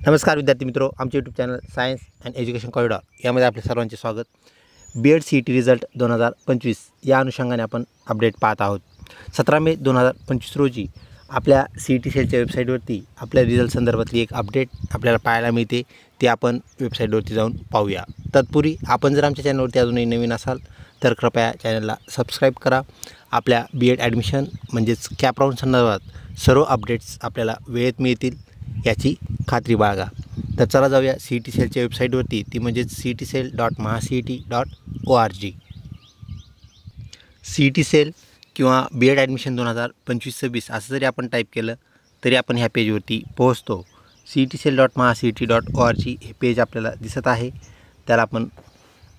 नमस्कार विद्यार्थी मित्रों, आमचे YouTube channel science and education corridor यामध्ये आपले सर्वांचे स्वागत। बीएड CET रिझल्ट 2025 या अनुषंगाने आपण अपडेट पाहत आहोत। 17 मे 2025 रोजी आपल्या CET सेलच्या वेबसाईटवरती आपल्या रिझल्ट संदर्भातली एक अपडेट आपल्याला पाहायला मिळते, ते आपण वेबसाईटवरती जाऊन पाहूया। तत्पूर्वी आपण जर आमच्या चॅनलवरती अजूनही नवीन असाल तर कृपया चॅनलला सबस्क्राईब करा। आपल्या बीएड ॲडमिशन म्हणजेच कॅप राऊंड संदर्भात सर्व अपडेट्स आपल्याला वेळेत मिळतील याची खात्री बाळगा। तर चला जाऊया CET सेलच्या वेबसाईटवरती, ती म्हणजेच cetcell.mahacet.org। CET सेल किंवा बीएड ॲडमिशन 2025-26 असं जरी आपण टाईप केलं तरी आपण ह्या पेजवरती पोहोचतो। cetcell.mahacet.org हे पेज आपल्याला दिसत आहे, त्याला आपण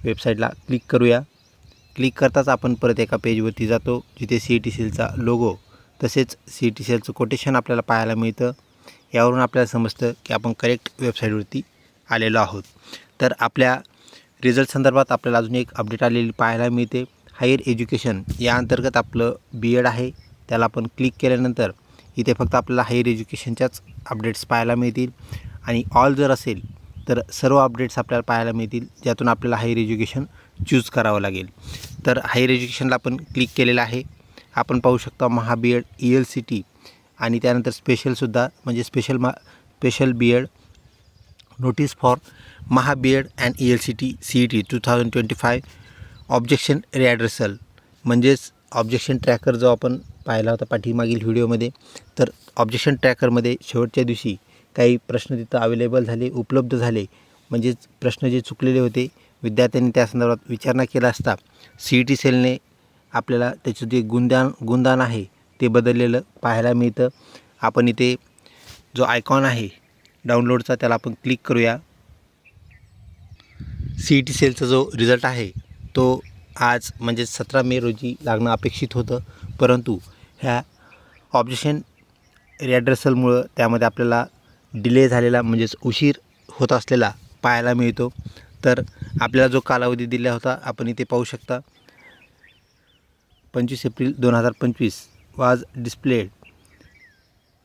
वेबसाईटला क्लिक करूया। क्लिक करताच आपण परत एका पेजवरती जातो जिथे CET सेलचा लोगो तसेच CET सेलचं कोटेशन आपल्याला पाहायला मिळतं। यावरून आपल्याला समजतं की आपण करेक्ट वेबसाईटवरती आलेलो आहोत। तर आपल्या रिझल्ट संदर्भात आपल्याला अजून एक अपडेट आलेली पाहायला मिळते। हायर एज्युकेशन या अंतर्गत आपलं बीएड आहे, त्याला आपण क्लिक केल्यानंतर इथे फक्त आपल्याला हायर एज्युकेशनच्याच अपडेट्स पाहायला मिळतील आणि ऑल जर असेल तर सर्व अपडेट्स आपल्याला पाहायला मिळतील, ज्यातून आपल्याला हायर एज्युकेशन चूज करावं लागेल। तर हायर एज्युकेशनला आपण क्लिक केलेलं आहे। आपण पाहू शकता महा बीएड ELCT आणि त्यानंतर स्पेशलसुद्धा म्हणजे special BEd notice for Maha BEd and ELCT CET 2025 objection redressal म्हणजेच ऑब्जेक्शन ट्रॅकर जो आपण पाहिला होता पाठीमागील व्हिडिओमध्ये, तर ऑब्जेक्शन ट्रॅकरमध्ये शेवटच्या दिवशी काही प्रश्न तिथं अवेलेबल झाले, उपलब्ध झाले, म्हणजेच प्रश्न जे चुकलेले होते विद्यार्थ्यांनी त्या संदर्भात विचारणा केला असता CET सेलने आपल्याला त्याचं जे गुणदान आहे ते बदललेलं पाहायला मिळतं। आपण इथे जो आयकॉन आहे डाउनलोडचा त्याला आपण क्लिक करूया। CET सेलचा जो रिझल्ट आहे तो आज म्हणजे 17 मे रोजी लागणं अपेक्षित होतं, परंतु ह्या ऑब्जेक्शन रिॲड्रेसलमुळं त्यामध्ये आपल्याला डिले झालेला म्हणजेच उशीर होत असलेला पाहायला मिळतो। तर आपल्याला जो कालावधी दिला होता आपण इथे पाहू शकता, 25 एप्रिल 2025 वाज डिस्प्लेड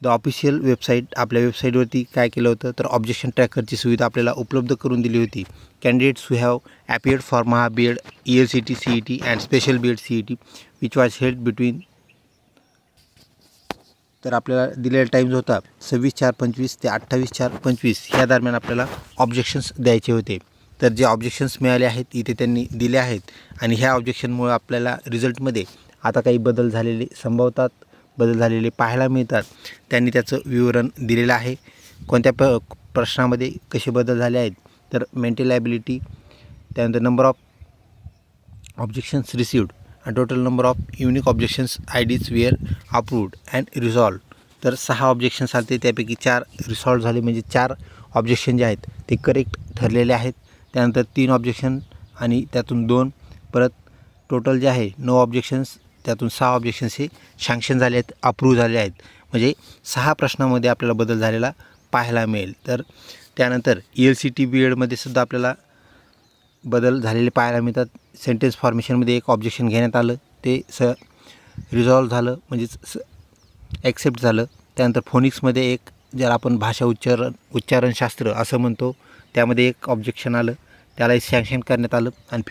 द ऑफिशियल वेबसाईट। आपल्या वेबसाईटवरती काय केलं होतं तर ऑब्जेक्शन ट्रॅकरची सुविधा आपल्याला उपलब्ध करून दिली होती। Candidates who have appeared for Maha BEd ELCT CET and special BEd CET which was held between, तर आपल्याला दिलेला टाईम जो होता 26/4/25 ते 28/4/25 ह्या दरम्यान आपल्याला ऑब्जेक्शन्स द्यायचे होते। तर जे ऑब्जेक्शन्स मिळाले आहेत इथे त्यांनी दिले आहेत आणि ह्या ऑब्जेक्शनमुळे आपल्याला रिझल्टमध्ये आता काही बदल झालेले संभवतात, बदल झालेले पाहायला मिळतात। त्यांनी त्याचं विवरण दिलेलं आहे, कोणत्या प्रश्नामध्ये कसे बदल झाले आहेत। तर मेंटल ॲबिलिटी, त्यानंतर number of objections received and total number of unique objections IDs were approved and resolve. तर 6 ऑब्जेक्शन्स आले, त्यापैकी 4 रिसॉल्व झाले, म्हणजे 4 ऑब्जेक्शन जे आहेत ते करेक्ट ठरलेले आहेत। त्यानंतर 3 ऑब्जेक्शन आणि त्यातून 2 परत टोटल जे आहे 9 ऑब्जेक्शन्स, त्यातून 6 ऑब्जेक्शन्स हे सँक्शन झाले आहेत, अप्रूव्ह झाले आहेत, म्हणजे 6 प्रश्नामध्ये आपल्याला बदल झालेला पाहायला मिळेल। तर त्यानंतर ELCT बीएडमध्ये सुद्धा आपल्याला बदल झालेले पाहायला मिळतात। सेंटेन्स फॉर्मेशनमध्ये एक ऑब्जेक्शन घेण्यात आलं, ते रिझॉल्व झालं म्हणजेच ॲक्सेप्ट झालं। त्यानंतर फोनिक्समध्ये एक, ज्याला आपण भाषा उच्चारणशास्त्र असं म्हणतो, त्यामध्ये एक ऑब्जेक्शन आलं, त्यालाही सँक्शन करण्यात आलं। आणि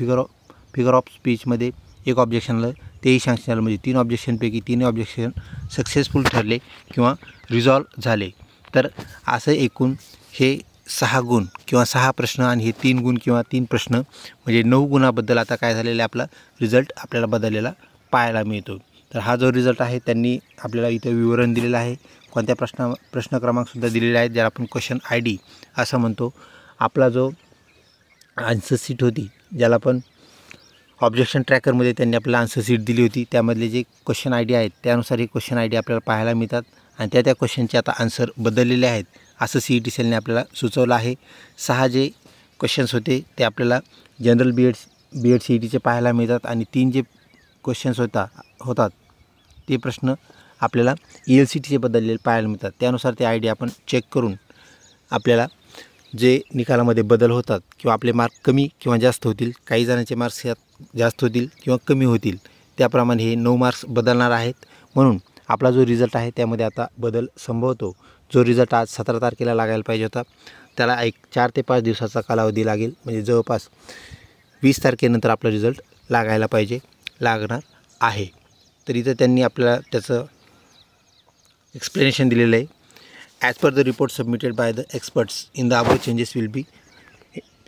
फिगर ऑफ स्पीचमध्ये एक ऑब्जेक्शन आलं, तेही सँक्शन झालं, म्हणजे 3 ऑब्जेक्शनपैकी 3 ऑब्जेक्शन सक्सेसफुल ठरले किंवा रिझॉल्व झाले। तर असं एकूण हे 6 गुण किंवा 6 प्रश्न आणि हे 3 गुण किंवा 3 प्रश्न म्हणजे 9 गुणाबद्दल आता काय झालेलं आहे, आपला रिझल्ट आपल्याला बदललेला पाहायला मिळतो। तर हा जो रिझल्ट आहे त्यांनी आपल्याला इथं विवरण दिलेलं आहे, कोणत्या प्रश्न क्रमांकसुद्धा दिलेले आहेत, ज्याला आपण क्वेश्चन ID असं म्हणतो। आपला जो आन्सर शीट होती, ज्याला आपण ऑब्जेक्शन ट्रॅकरमध्ये त्यांनी आपल्याला आन्सर शीट दिली होती, त्यामधले जे क्वेश्चन ID आहेत त्यानुसार हे क्वेश्चन ID आपल्याला पाहायला मिळतात आणि त्या क्वेश्चनचे आता आन्सर बदललेले आहेत असं CET सेलने आपल्याला सुचवलं आहे। 6 जे क्वेश्चन्स होते ते आपल्याला जनरल बीएड CETचे पाहायला मिळतात आणि 3 जे क्वेश्चन्स होतात ते प्रश्न आपल्याला ELCTचे बदललेले पाहायला मिळतात। त्यानुसार ते ID आपण चेक करून आपल्याला जे निकालामध्ये बदल होतात किंवा आपले मार्क कमी किंवा जास्त होतील, काही जणांचे मार्क्स यात जास्त होतील किंवा कमी होतील, त्याप्रमाणे हे 9 मार्क्स बदलणार आहेत। म्हणून आपला जो रिझल्ट आहे त्यामध्ये आता बदल संभवतो। जो रिझल्ट आज 17 तारखेला लागायला पाहिजे होता त्याला एक 4 ते 5 दिवसाचा कालावधी लागेल, म्हणजे जवळपास 20 तारखेनंतर आपला रिझल्ट लागणार आहे. तर इथं त्यांनी आपल्याला त्याचं एक्सप्लेनेशन दिलेलं आहे. As per the report submitted by the experts in the above changes will be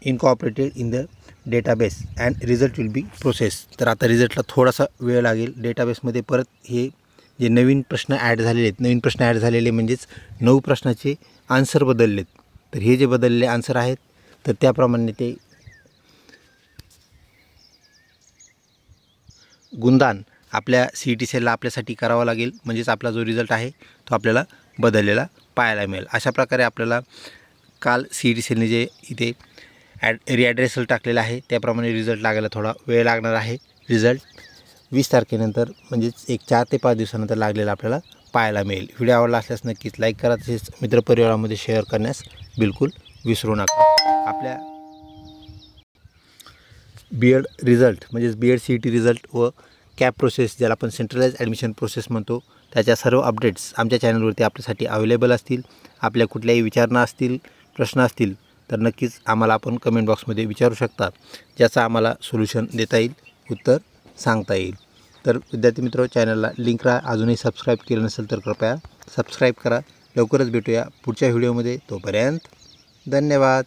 incorporated in the database and result will be process. तर आता रिझल्टला थोडासा वेळ लागेल. डेटाबेसमध्ये परत हे जे नवीन प्रश्न ॲड झालेले म्हणजेच 9 प्रश्नाचे आन्सर बदललेत. तर हे जे बदललेले आन्सर आहेत तर त्याप्रमाणे ते गुणदान आपल्या CET सेलला आपल्यासाठी करावा लागेल, म्हणजेच आपला जो रिझल्ट आहे तो आपल्याला बदललेला पाहायला मिळेल. अशा प्रकारे आपल्याला काल CET सेलने जे इथे रिॲड्रेसल टाकलेलं आहे त्याप्रमाणे रिझल्ट लागायला थोडा वेळ लागणार आहे. रिझल्ट 20 तारखेनंतर म्हणजेच एक 4 ते 5 दिवसानंतर लागलेला आपल्याला पाहायला मिळेल. व्हिडिओ आवडला असल्यास नक्कीच लाईक करा, तसेच मित्रपरिवारामध्ये शेअर करण्यास बिलकुल विसरू नका. आपल्या BEd रिझल्ट म्हणजेच BEd CET रिझल्ट व कॅप प्रोसेस, ज्याला आपण सेंट्रलाइज ॲडमिशन प्रोसेस म्हणतो, त्याच्या सर्व अपडेट्स आमच्या चॅनलवरती आपल्यासाठी अवेलेबल असतील. आपल्या कुठल्याही विचारणा असतील, प्रश्न असतील तर नक्कीच आम्हाला आपण कमेंट बॉक्समध्ये विचारू शकता, ज्याचा आम्हाला सोल्युशन देता येईल, उत्तर सांगता येईल. तर विद्यार्थी मित्र, चॅनलला लिंक अजूनही सबस्क्राईब केलं नसेल तर कृपया सबस्क्राईब करा. लवकरच भेटूया पुढच्या व्हिडिओमध्ये. तोपर्यंत धन्यवाद.